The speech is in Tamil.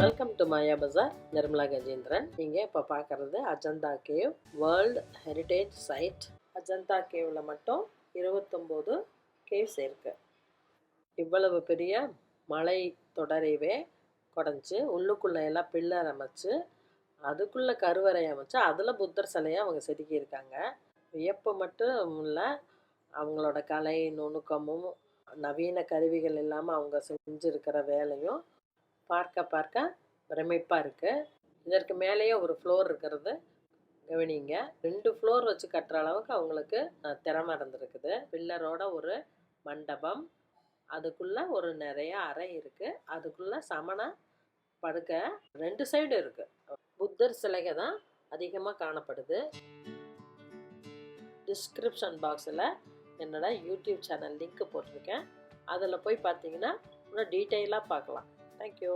Welcome to Maya Bazaar. நிர்மலா கஜேந்திரன். நீங்கள் இப்போ பார்க்குறது Ajanta cave, world heritage site. Ajanta கேவில் மட்டும் 29 கேவ்ஸ் இருக்குது. இவ்வளவு பெரிய மலை தொடரைவே குடஞ்சி உள்ளுக்குள்ளே எல்லாம் பில்லர் அமைச்சு அதுக்குள்ளே கருவறை அமைச்சு அதில் புத்தர் சிலையை அவங்க செதுக்கியிருக்காங்க. வியப்பு மட்டும் இல்லை, அவங்களோட கலை நுணுக்கமும் நவீன கருவிகள் இல்லாமல் அவங்க செஞ்சுருக்கிற வேலையும் பார்க்க பிரமிப்பாக இருக்குது. இதற்கு மேலேயே ஒரு ஃப்ளோர் இருக்கிறது கவனிங்க. 2 ஃப்ளோர் வச்சு கட்டுற அளவுக்கு அவங்களுக்கு திறமை இருந்திருக்குது. பில்லரோட ஒரு மண்டபம், அதுக்குள்ளே ஒரு நிறைய அறை இருக்குது. அதுக்குள்ளே சமண படுக்க 2 சைடு இருக்குது. புத்தர் சிலைகள் தான் அதிகமாக காணப்படுது. டிஸ்கிரிப்ஷன் பாக்ஸில் என்னோட யூடியூப் சேனல் லிங்க் போட்டிருக்கேன். அதில் போய் பார்த்தீங்கன்னா இன்னும் டீட்டெயிலாக பார்க்கலாம். தேங்க்யூ.